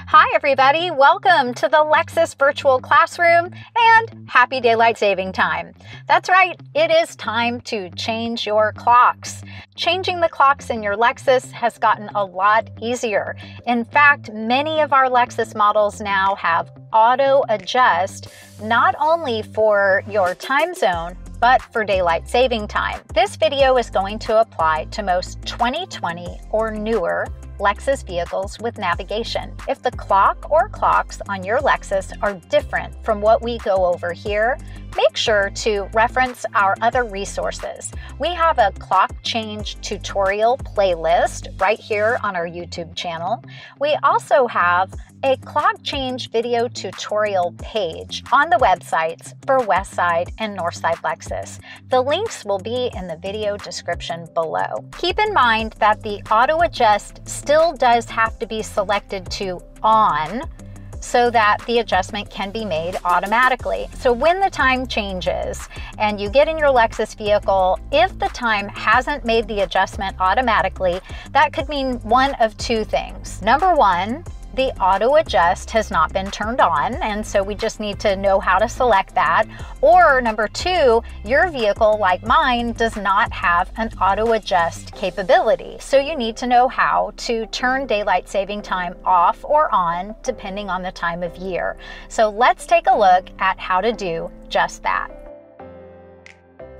Hi everybody, welcome to the Lexus virtual classroom and happy daylight saving time. That's right, it is time to change your clocks. Changing the clocks in your Lexus has gotten a lot easier. In fact, many of our Lexus models now have auto adjust, not only for your time zone, but for daylight saving time. This video is going to apply to most 2020 or newer Lexus vehicles with navigation. If the clock or clocks on your Lexus are different from what we go over here, make sure to reference our other resources. We have a clock change tutorial playlist right here on our YouTube channel. We also have a clock change video tutorial page on the websites for Westside and Northside Lexus. The links will be in the video description below. Keep in mind that the auto adjust still does have to be selected to on so that the adjustment can be made automatically. So when the time changes and you get in your Lexus vehicle, if the time hasn't made the adjustment automatically, that could mean one of two things. Number one, the auto adjust has not been turned on, and so we just need to know how to select that. Or number two, your vehicle, like mine, does not have an auto adjust capability. So you need to know how to turn daylight saving time off or on depending on the time of year. So let's take a look at how to do just that.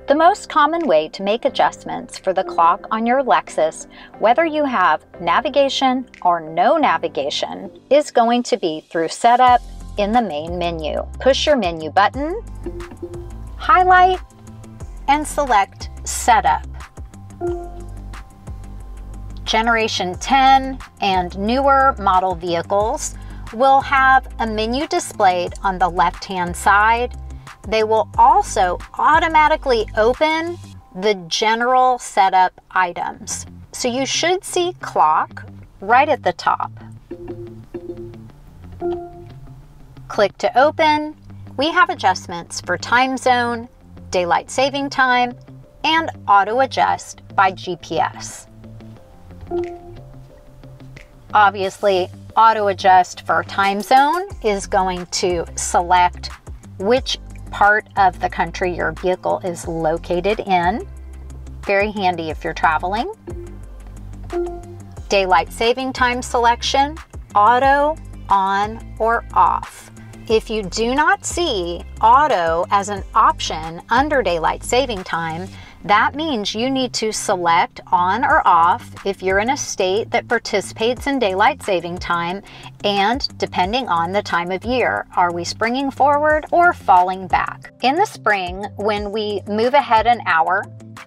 The most common way to make adjustments for the clock on your Lexus, whether you have navigation or no navigation, is going to be through Setup in the main menu. Push your menu button, highlight, and select Setup. Generation 10 and newer model vehicles will have a menu displayed on the left-hand side. They will also automatically open the general setup items. So you should see clock right at the top. Click to open. We have adjustments for time zone, daylight saving time, and auto adjust by GPS. Obviously, auto adjust for time zone is going to select which part of the country your vehicle is located in. Very handy if you're traveling. Daylight saving time selection, auto, on, or off. If you do not see auto as an option under daylight saving time, that means you need to select on or off if you're in a state that participates in daylight saving time, and depending on the time of year. Are we springing forward or falling back? In the spring, when we move ahead an hour,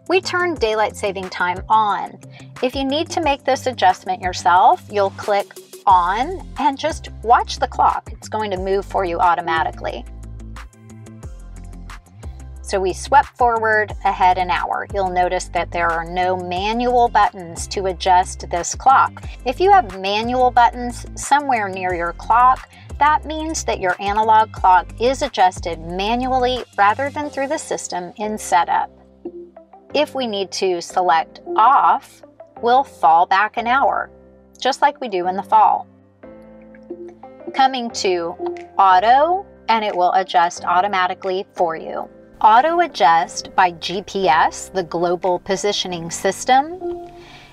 we turn daylight saving time on. If you need to make this adjustment yourself, you'll click on and just watch the clock. It's going to move for you automatically. So we swept forward ahead an hour. You'll notice that there are no manual buttons to adjust this clock. If you have manual buttons somewhere near your clock, that means that your analog clock is adjusted manually rather than through the system in setup. If we need to select off, we'll fall back an hour, just like we do in the fall. Coming to auto, and it will adjust automatically for you. Auto adjust by GPS, the global positioning system.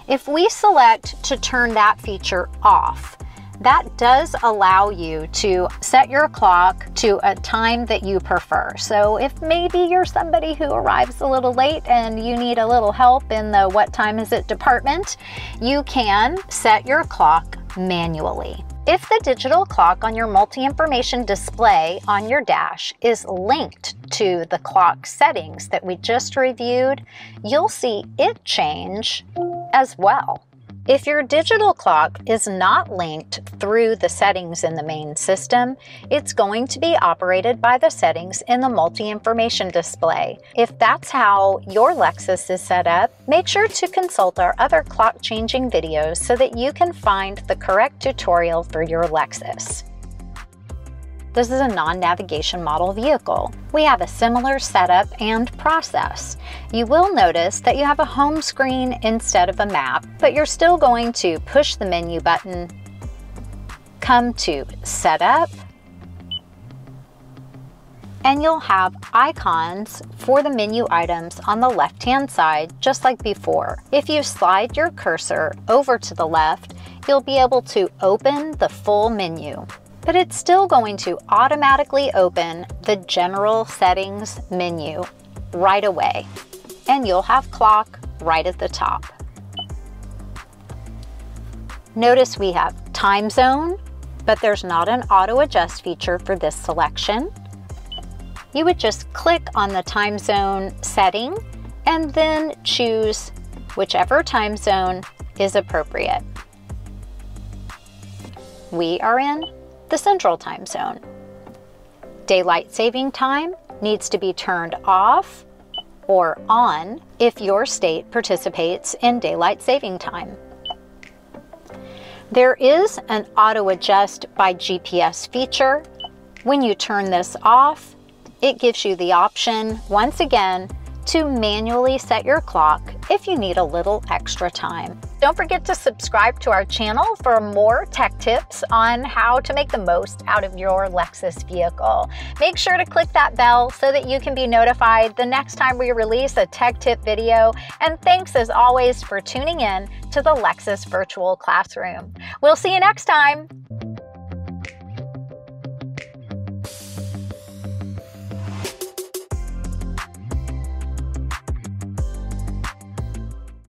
If we select to turn that feature off, that does allow you to set your clock to a time that you prefer. So if maybe you're somebody who arrives a little late and you need a little help in the what time is it department, you can set your clock manually. If the digital clock on your multi-information display on your dash is linked to the clock settings that we just reviewed, you'll see it change as well. If your digital clock is not linked through the settings in the main system, it's going to be operated by the settings in the multi-information display. If that's how your Lexus is set up, make sure to consult our other clock changing videos so that you can find the correct tutorial for your Lexus. This is a non-navigation model vehicle. We have a similar setup and process. You will notice that you have a home screen instead of a map, but you're still going to push the menu button, come to Setup, and you'll have icons for the menu items on the left-hand side, just like before. If you slide your cursor over to the left, you'll be able to open the full menu. But it's still going to automatically open the General Settings menu right away, and you'll have clock right at the top. Notice we have time zone, but there's not an auto adjust feature for this selection. You would just click on the time zone setting and then choose whichever time zone is appropriate. We are in the Central Time Zone. Daylight saving time needs to be turned off or on if your state participates in daylight saving time. There is an auto adjust by GPS feature. When you turn this off, it gives you the option, once again, to manually set your clock if you need a little extra time. Don't forget to subscribe to our channel for more tech tips on how to make the most out of your Lexus vehicle. Make sure to click that bell so that you can be notified the next time we release a tech tip video. And thanks as always for tuning in to the Lexus Virtual Classroom. We'll see you next time.